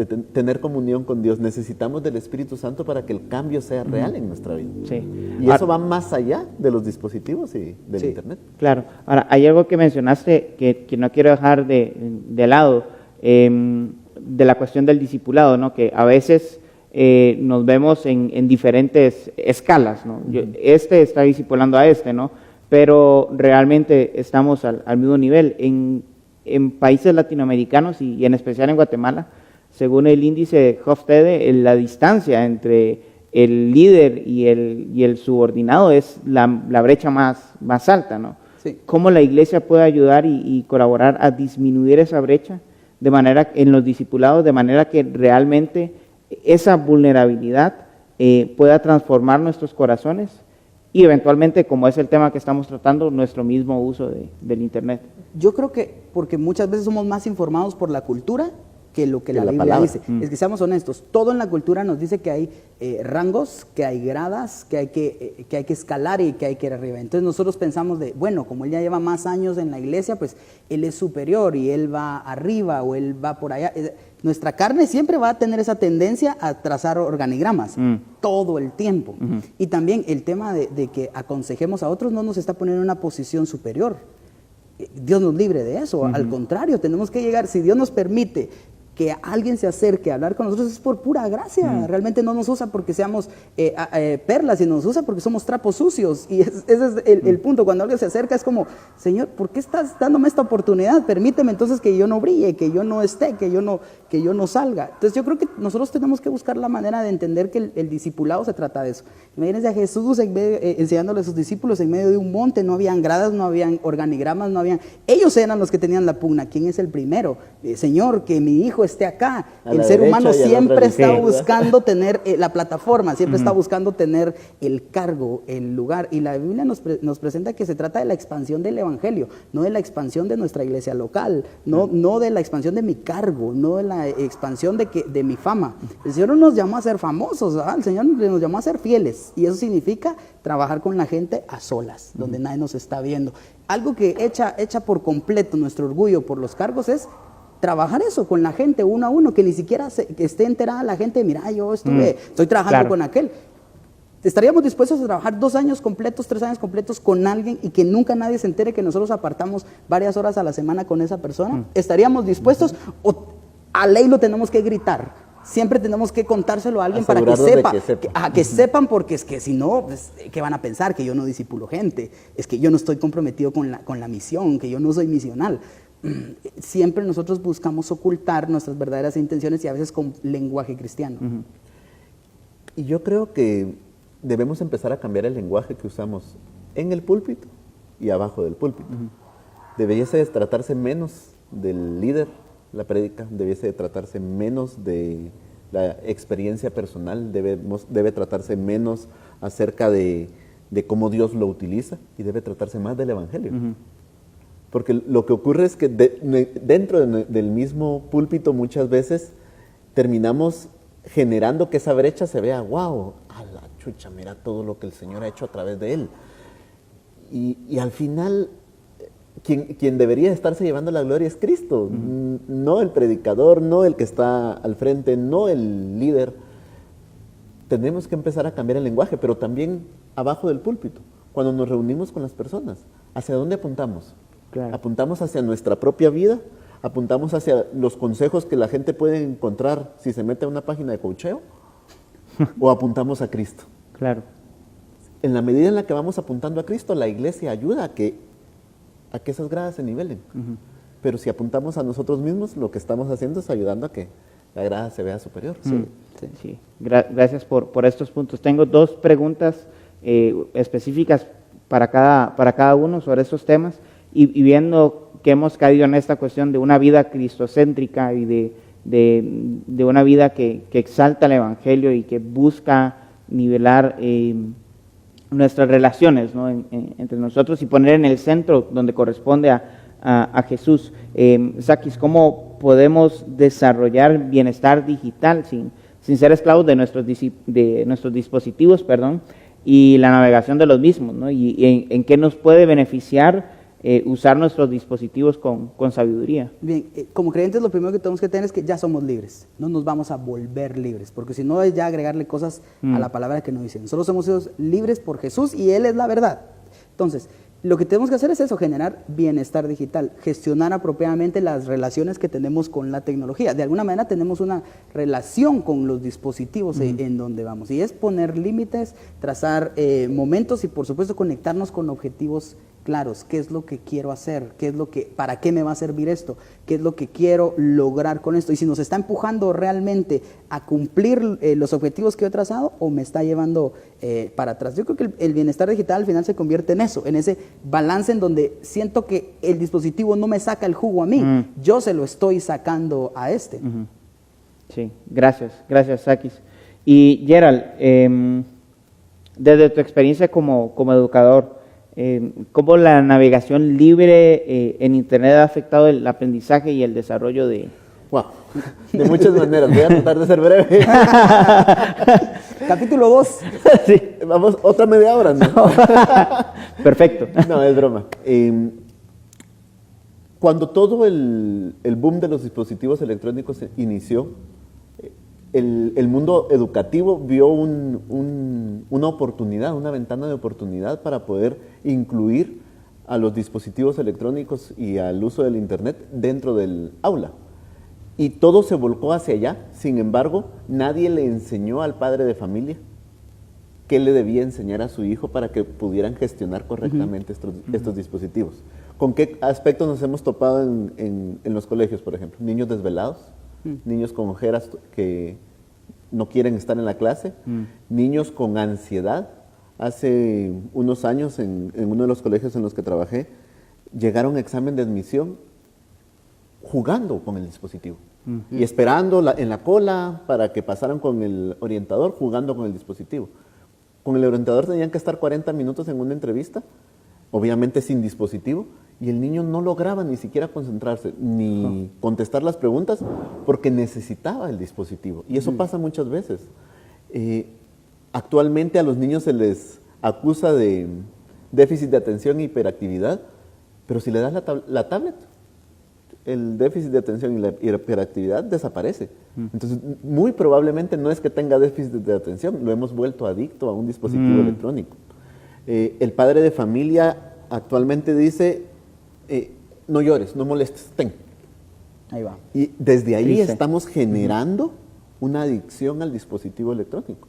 tener comunión con Dios. Necesitamos del Espíritu Santo para que el cambio sea real en nuestra vida. Sí. Y eso va más allá de los dispositivos y del Sí. Internet. Claro. Ahora, hay algo que mencionaste que no quiero dejar de lado, de la cuestión del discipulado, ¿no? Que a veces nos vemos en diferentes escalas, ¿no? Este está discipulando a este, ¿no? Pero realmente estamos al mismo nivel. En países latinoamericanos y en especial en Guatemala, según el índice Hofstede, la distancia entre el líder y el subordinado es la brecha más alta, ¿no? Sí. ¿Cómo la iglesia puede ayudar y colaborar a disminuir esa brecha de manera en los discipulados, de manera que realmente esa vulnerabilidad pueda transformar nuestros corazones y eventualmente, como es el tema que estamos tratando, nuestro mismo uso del Internet? Yo creo que porque muchas veces somos más informados por la cultura que lo que la Biblia palabra. dice. Es que seamos honestos, todo en la cultura nos dice que hay rangos, que hay gradas, que hay que escalar y que hay que ir arriba. Entonces nosotros pensamos bueno, como él ya lleva más años en la iglesia, pues él es superior y él va arriba o él va por allá. Nuestra carne siempre va a tener esa tendencia a trazar organigramas todo el tiempo. Y también el tema de que aconsejemos a otros no nos está poniendo en una posición superior. Dios nos libre de eso. Al contrario, tenemos que llegar, si Dios nos permite que alguien se acerque a hablar con nosotros, es por pura gracia. Realmente no nos usa porque seamos perlas, sino nos usa porque somos trapos sucios. Y ese es el punto. Cuando alguien se acerca es como, Señor, ¿por qué estás dándome esta oportunidad? Permíteme entonces que yo no brille, que yo no esté, que yo no salga. Entonces yo creo que nosotros tenemos que buscar la manera de entender que el discipulado se trata de eso. Imagínense a Jesús enseñándole a sus discípulos en medio de un monte, no habían gradas, no habían organigramas, ellos eran los que tenían la pugna. ¿Quién es el primero? Señor, que mi hijo esté acá. El ser humano siempre está buscando tener la plataforma, siempre está buscando tener el cargo, el lugar. Y la Biblia nos presenta que se trata de la expansión del evangelio, no de la expansión de nuestra iglesia local, no de la expansión de mi cargo, no de la expansión de mi fama. El Señor no nos llamó a ser famosos, ¿verdad? El Señor nos llamó a ser fieles. Y eso significa trabajar con la gente a solas, donde nadie nos está viendo. Algo que echa por completo nuestro orgullo por los cargos es trabajar eso con la gente uno a uno, que ni siquiera que esté enterada la gente, mira, yo estoy trabajando con aquel. ¿Estaríamos dispuestos a trabajar 2 años completos, 3 años completos con alguien y que nunca nadie se entere que nosotros apartamos varias horas a la semana con esa persona? ¿Estaríamos dispuestos o a ley lo tenemos que gritar? Siempre tenemos que contárselo a alguien para que sepa. Que sepan, porque es que si no, pues, ¿qué van a pensar? Que yo no discipulo gente, es que yo no estoy comprometido con la misión, que yo no soy misional. Siempre nosotros buscamos ocultar nuestras verdaderas intenciones y a veces con lenguaje cristiano. Y yo creo que debemos empezar a cambiar el lenguaje que usamos en el púlpito y abajo del púlpito. Debería tratarse menos del líder, la prédica, debiese tratarse menos de la experiencia personal, debe tratarse menos acerca de cómo Dios lo utiliza y debe tratarse más del evangelio. Porque lo que ocurre es que dentro del mismo púlpito muchas veces terminamos generando que esa brecha se vea, wow, a la chucha, mira todo lo que el Señor ha hecho a través de él. Y al final, quien debería estarse llevando la gloria es Cristo, no el predicador, no el que está al frente, no el líder. Tenemos que empezar a cambiar el lenguaje, pero también abajo del púlpito, cuando nos reunimos con las personas, ¿hacia dónde apuntamos? Claro. ¿Apuntamos hacia nuestra propia vida? ¿Apuntamos hacia los consejos que la gente puede encontrar si se mete a una página de coacheo? ¿O apuntamos a Cristo? Claro. En la medida en la que vamos apuntando a Cristo, la iglesia ayuda a que esas gradas se nivelen. Pero si apuntamos a nosotros mismos, lo que estamos haciendo es ayudando a que la grada se vea superior. Sí. Gracias por estos puntos. Tengo 2 preguntas específicas para cada uno sobre estos temas. Y viendo que hemos caído en esta cuestión de una vida cristocéntrica y de una vida que exalta el evangelio y que busca nivelar nuestras relaciones, ¿no? entre nosotros y poner en el centro donde corresponde a Jesús. Sakis, ¿cómo podemos desarrollar bienestar digital sin ser esclavos de nuestros dispositivos, y la navegación de los mismos, ¿no? Y en qué nos puede beneficiar usar nuestros dispositivos con sabiduría. Bien, como creyentes lo primero que tenemos que tener es que ya somos libres, no nos vamos a volver libres, porque si no es ya agregarle cosas a la palabra que no dicen. Solo somos hijos libres por Jesús y Él es la verdad. Entonces, lo que tenemos que hacer es eso, generar bienestar digital, gestionar apropiadamente las relaciones que tenemos con la tecnología. De alguna manera tenemos una relación con los dispositivos en donde vamos, y es poner límites, trazar momentos y por supuesto conectarnos con objetivos claros. ¿Qué es lo que quiero hacer? ¿Para qué me va a servir esto? ¿Qué es lo que quiero lograr con esto? Y si nos está empujando realmente a cumplir los objetivos que he trazado o me está llevando para atrás. Yo creo que el bienestar digital al final se convierte en eso, en ese balance en donde siento que el dispositivo no me saca el jugo a mí, yo se lo estoy sacando a este. Sí, gracias, Sakis. Y Gerald, desde tu experiencia como educador, ¿cómo la navegación libre en Internet ha afectado el aprendizaje y el desarrollo de...? Wow, de muchas maneras. Voy a tratar de ser breve. Capítulo 2. Sí. Vamos, otra media hora, ¿no? Perfecto. No, es broma. Cuando todo el boom de los dispositivos electrónicos inició, el mundo educativo vio una oportunidad, una ventana de oportunidad para poder incluir a los dispositivos electrónicos y al uso del Internet dentro del aula. Y todo se volcó hacia allá. Sin embargo, nadie le enseñó al padre de familia qué le debía enseñar a su hijo para que pudieran gestionar correctamente estos dispositivos. ¿Con qué aspectos nos hemos topado en los colegios, por ejemplo? Niños desvelados, niños con ojeras que no quieren estar en la clase, niños con ansiedad. Hace unos años, en uno de los colegios en los que trabajé, llegaron a examen de admisión jugando con el dispositivo y esperando en la cola para que pasaran con el orientador, jugando con el dispositivo. Con el orientador tenían que estar 40 minutos en una entrevista, obviamente sin dispositivo, y el niño no lograba ni siquiera concentrarse, ni contestar las preguntas, porque necesitaba el dispositivo. Y eso pasa muchas veces. Actualmente a los niños se les acusa de déficit de atención e hiperactividad, pero si le das la tablet, el déficit de atención y la hiperactividad desaparece. Entonces, muy probablemente no es que tenga déficit de atención, lo hemos vuelto adicto a un dispositivo electrónico. El padre de familia actualmente dice, no llores, no molestes, ten. Ahí va. Y desde ahí Dice. estamos generando una adicción al dispositivo electrónico.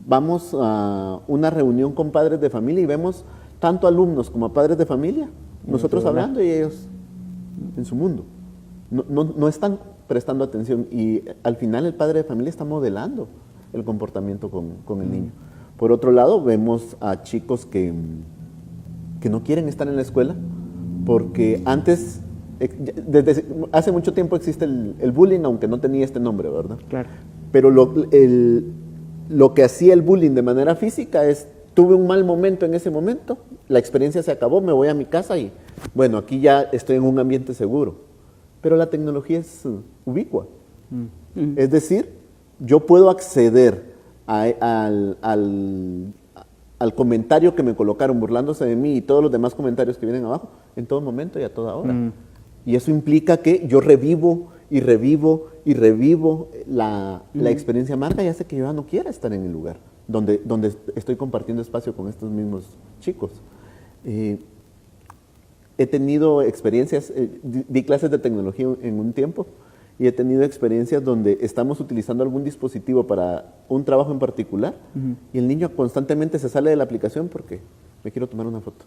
Vamos a una reunión con padres de familia y vemos tanto alumnos como padres de familia, nosotros hablando y ellos en su mundo. No están prestando atención y al final el padre de familia está modelando el comportamiento con el niño. Por otro lado, vemos a chicos que no quieren estar en la escuela porque antes, desde hace mucho tiempo existe el bullying, aunque no tenía este nombre, ¿verdad? Claro. Pero lo que hacía el bullying de manera física es, tuve un mal momento en ese momento, la experiencia se acabó, me voy a mi casa y, bueno, aquí ya estoy en un ambiente seguro. Pero la tecnología es ubicua. Es decir, yo puedo acceder al comentario que me colocaron burlándose de mí y todos los demás comentarios que vienen abajo en todo momento y a toda hora. Y eso implica que yo revivo y revivo y revivo la experiencia amarga y hace que yo ya no quiera estar en el lugar donde estoy compartiendo espacio con estos mismos chicos. He tenido experiencias, di clases de tecnología en un tiempo y he tenido experiencias donde estamos utilizando algún dispositivo para un trabajo en particular y el niño constantemente se sale de la aplicación porque me quiero tomar una foto.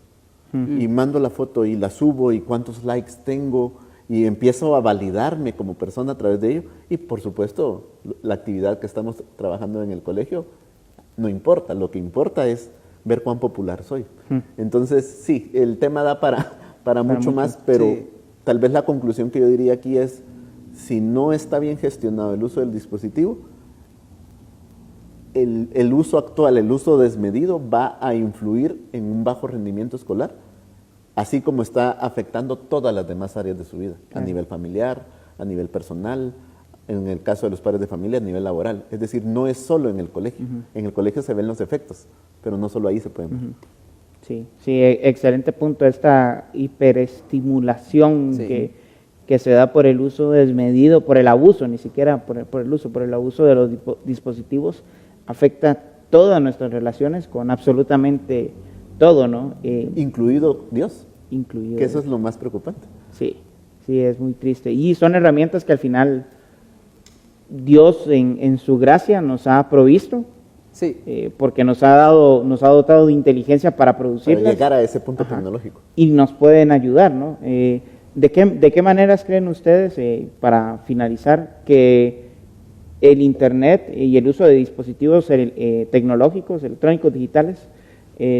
Y mando la foto y la subo y cuántos likes tengo y empiezo a validarme como persona a través de ello y por supuesto la actividad que estamos trabajando en el colegio no importa, lo que importa es ver cuán popular soy. Entonces sí, el tema da para mucho más, pero sí. Tal vez la conclusión que yo diría aquí es, si no está bien gestionado el uso del dispositivo, el uso actual, el uso desmedido va a influir en un bajo rendimiento escolar, así como está afectando todas las demás áreas de su vida, a nivel familiar, a nivel personal, en el caso de los padres de familia, a nivel laboral. Es decir, no es solo en el colegio. En el colegio se ven los efectos, pero no solo ahí se pueden ver. Sí, sí, excelente punto. Esta hiperestimulación Sí. que se da por el uso desmedido, por el abuso, ni siquiera por el uso, por el abuso de los dispositivos, afecta todas nuestras relaciones con absolutamente todo, ¿no? Incluido Dios, Incluido. que eso es lo más preocupante. Sí, sí, es muy triste. Y son herramientas que al final Dios en su gracia nos ha provisto, Sí. porque nos ha dotado de inteligencia para Para producirlas llegar a ese punto Ajá. tecnológico. y nos pueden ayudar, ¿no? ¿De qué maneras creen ustedes, para finalizar, que el Internet y el uso de dispositivos tecnológicos, electrónicos, digitales,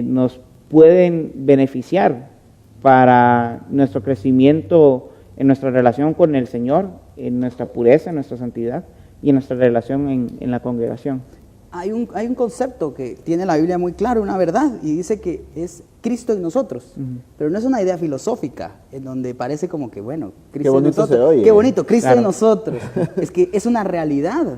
nos pueden beneficiar para nuestro crecimiento en nuestra relación con el Señor, en nuestra pureza, en nuestra santidad y en nuestra relación en la congregación? Hay un concepto que tiene la Biblia muy claro, una verdad, y dice que es Cristo en nosotros. Pero no es una idea filosófica, en donde parece como que, bueno, Cristo en bonito nosotros. se oye. Qué bonito, Cristo Claro. en nosotros. Es que es una realidad.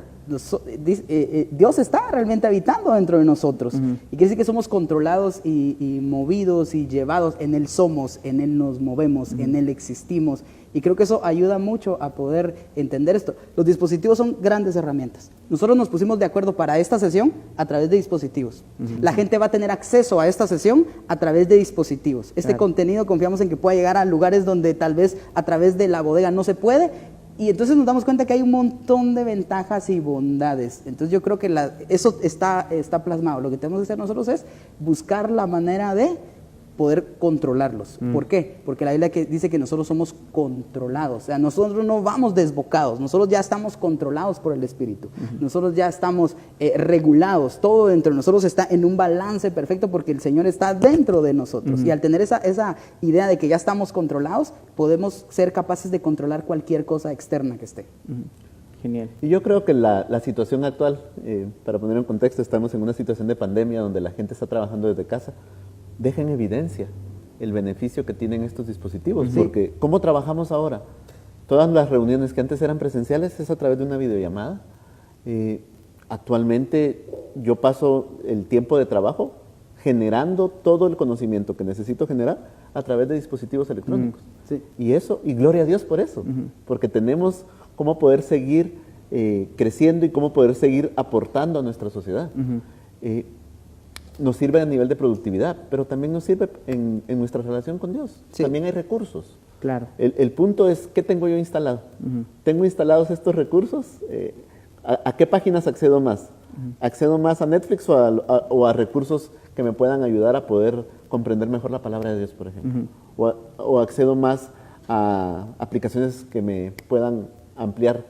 Dios está realmente habitando dentro de nosotros. Y quiere decir que somos controlados y movidos y llevados. En Él somos, en Él nos movemos, en Él existimos. Y creo que eso ayuda mucho a poder entender esto. Los dispositivos son grandes herramientas. Nosotros nos pusimos de acuerdo para esta sesión a través de dispositivos. La gente va a tener acceso a esta sesión a través de dispositivos. Este Claro. contenido confiamos en que pueda llegar a lugares donde tal vez a través de la bodega no se puede. Y entonces nos damos cuenta que hay un montón de ventajas y bondades. Entonces yo creo que eso está plasmado. Lo que tenemos que hacer nosotros es buscar la manera de poder controlarlos. ¿Por qué? Porque la Biblia dice que nosotros somos controlados. O sea, nosotros no vamos desbocados. Nosotros ya estamos controlados por el Espíritu. Nosotros ya estamos regulados. Todo dentro de nosotros está en un balance perfecto porque el Señor está dentro de nosotros. Y al tener esa idea de que ya estamos controlados, podemos ser capaces de controlar cualquier cosa externa que esté. Genial. Y yo creo que la situación actual, para poner en contexto, estamos en una situación de pandemia donde la gente está trabajando desde casa, deja en evidencia el beneficio que tienen estos dispositivos, porque ¿cómo trabajamos ahora? Todas las reuniones que antes eran presenciales es a través de una videollamada. Actualmente yo paso el tiempo de trabajo generando todo el conocimiento que necesito generar a través de dispositivos electrónicos. Sí. Y eso, y gloria a Dios por eso, porque tenemos cómo poder seguir creciendo y cómo poder seguir aportando a nuestra sociedad. Nos sirve a nivel de productividad, pero también nos sirve en nuestra relación con Dios. Sí. También hay recursos. Claro. El punto es, ¿qué tengo yo instalado? ¿Tengo instalados estos recursos? ¿A qué páginas accedo más? ¿Accedo más a Netflix o a recursos que me puedan ayudar a poder comprender mejor la palabra de Dios, por ejemplo? ¿O accedo más a aplicaciones que me puedan ampliar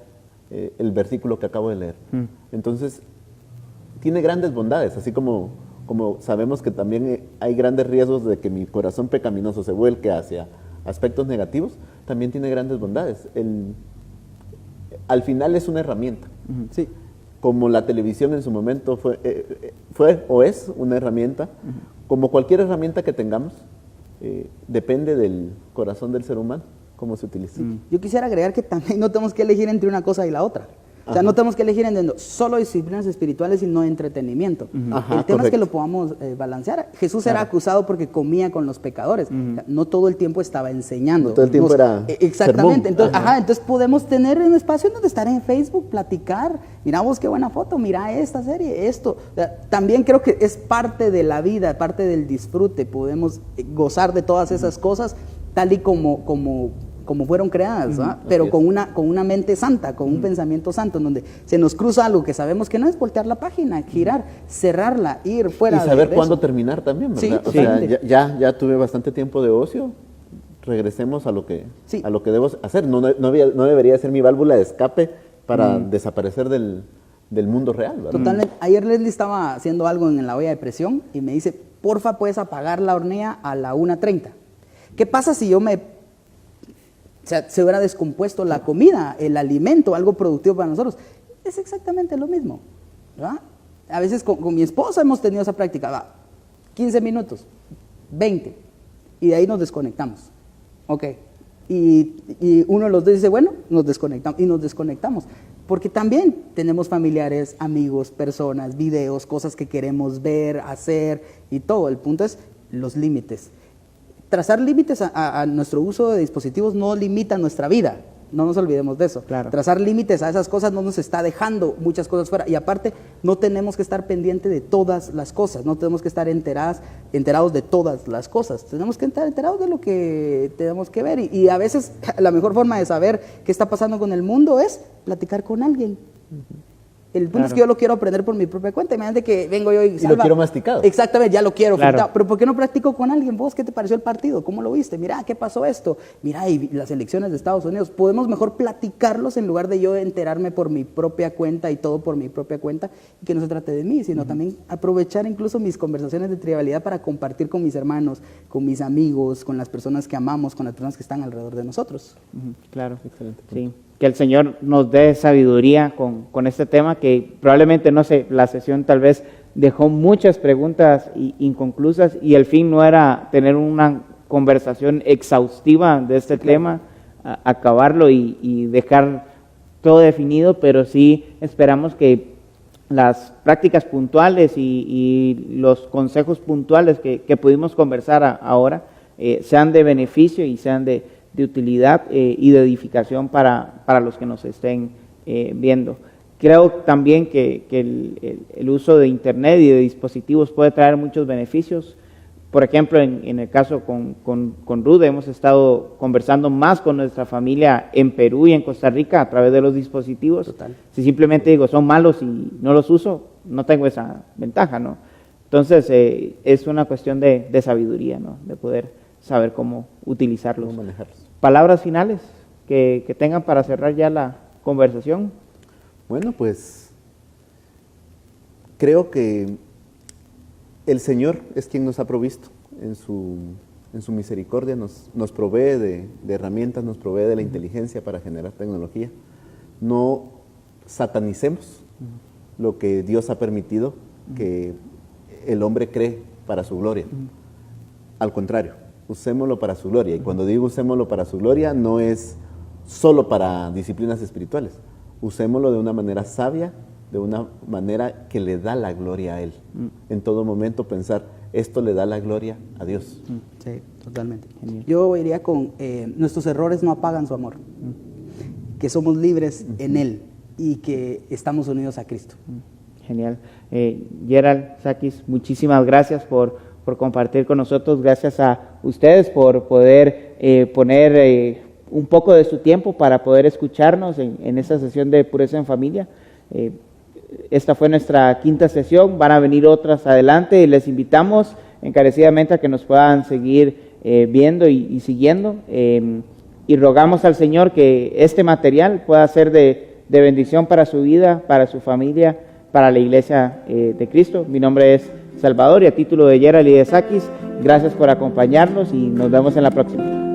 el versículo que acabo de leer? Entonces, tiene grandes bondades, así como sabemos que también hay grandes riesgos de que mi corazón pecaminoso se vuelque hacia aspectos negativos, también tiene grandes bondades. Al final es una herramienta. Sí. Como la televisión en su momento fue o es una herramienta, como cualquier herramienta que tengamos, depende del corazón del ser humano, cómo se utiliza. Yo quisiera agregar que también no tenemos que elegir entre una cosa y la otra. O sea, no tenemos que elegir entre solo disciplinas espirituales y no entretenimiento. Ajá, El tema es que correcto. lo podamos balancear. Jesús era acusado porque comía con los pecadores. O sea, no todo el tiempo estaba enseñando. No todo el tiempo era Exactamente. sermón. Entonces podemos tener un espacio donde estar en Facebook, platicar. Mira vos qué buena foto, mira esta serie, esto. O sea, también creo que es parte de la vida, parte del disfrute. Podemos gozar de todas esas cosas tal y como fueron creadas, ¿verdad? Pero es. con una mente santa, con un pensamiento santo, en donde se nos cruza algo que sabemos que no es voltear la página, girar, cerrarla, ir fuera. Y saber de cuándo eso. terminar también, Sí, ¿verdad? O sea, totalmente. ya tuve bastante tiempo de ocio, regresemos a lo que Sí. debo hacer. No debería ser mi válvula de escape para desaparecer del mundo real, ¿verdad? Totalmente. Ayer Leslie estaba haciendo algo en la olla de presión y me dice, porfa, puedes apagar la hornea a la 1:30. ¿Qué pasa si se hubiera descompuesto la comida, el alimento, algo productivo para nosotros? Es exactamente lo mismo, ¿verdad? A veces con mi esposa hemos tenido esa práctica, 15 minutos, 20, y de ahí nos desconectamos. Ok. Y uno de los dos dice, bueno, nos desconectamos. Porque también tenemos familiares, amigos, personas, videos, cosas que queremos ver, hacer y todo. El punto es los límites. Trazar límites a nuestro uso de dispositivos no limita nuestra vida, no nos olvidemos de eso. Claro. Trazar límites a esas cosas no nos está dejando muchas cosas fuera, y aparte no tenemos que estar pendientes de todas las cosas, no tenemos que estar enterados de todas las cosas, tenemos que estar enterados de lo que tenemos que ver, y a veces la mejor forma de saber qué está pasando con el mundo es platicar con alguien. El punto es que yo lo quiero aprender por mi propia cuenta. Imagínate que vengo yo y lo quiero masticado. Exactamente, ya lo quiero. Claro. Pero ¿por qué no practico con alguien? ¿Vos qué te pareció el partido? ¿Cómo lo viste? Mira, ¿qué pasó esto? Mira, y las elecciones de Estados Unidos. Podemos mejor platicarlos en lugar de yo enterarme por mi propia cuenta y todo por mi propia cuenta, y que no se trate de mí, sino también aprovechar incluso mis conversaciones de trivialidad para compartir con mis hermanos, con mis amigos, con las personas que amamos, con las personas que están alrededor de nosotros. Claro, Excelente. sí. Que el Señor nos dé sabiduría con este tema, que probablemente, no sé, la sesión tal vez dejó muchas preguntas inconclusas, y el fin no era tener una conversación exhaustiva de este tema, acabarlo y dejar todo definido, pero sí esperamos que las prácticas puntuales y los consejos puntuales que pudimos conversar ahora sean de beneficio y sean de utilidad y de edificación para los que nos estén viendo. Creo también que el uso de Internet y de dispositivos puede traer muchos beneficios. Por ejemplo, en el caso con Ruth, hemos estado conversando más con nuestra familia en Perú y en Costa Rica a través de los dispositivos. Total. Si simplemente digo, son malos y no los uso, no tengo esa ventaja, ¿no? Entonces, es una cuestión de sabiduría, ¿no? De poder saber cómo utilizarlos. ¿Cómo manejarlos? Palabras finales que tengan para cerrar ya la conversación. Bueno, pues creo que el Señor es quien nos ha provisto en su misericordia, nos provee de herramientas, nos provee de la inteligencia para generar tecnología. No satanicemos lo que Dios ha permitido que el hombre cree para su gloria. Al contrario, usémoslo para su gloria. Y cuando digo usémoslo para su gloria, no es solo para disciplinas espirituales. Usémoslo de una manera sabia, de una manera que le da la gloria a Él. En todo momento pensar, esto le da la gloria a Dios. Sí, totalmente. Genial. Yo iría con, nuestros errores no apagan su amor, que somos libres en Él y que estamos unidos a Cristo. Genial. Gerald, Sakis, muchísimas gracias por compartir con nosotros. Gracias a ustedes por poder poner un poco de su tiempo para poder escucharnos en esta sesión de Pureza en Familia. Esta fue nuestra quinta sesión, van a venir otras adelante y les invitamos encarecidamente a que nos puedan seguir viendo y siguiendo, y rogamos al Señor que este material pueda ser de bendición para su vida, para su familia, para la Iglesia de Cristo. Mi nombre es Salvador, y a título de Gerald y de Sakis, gracias por acompañarnos y nos vemos en la próxima.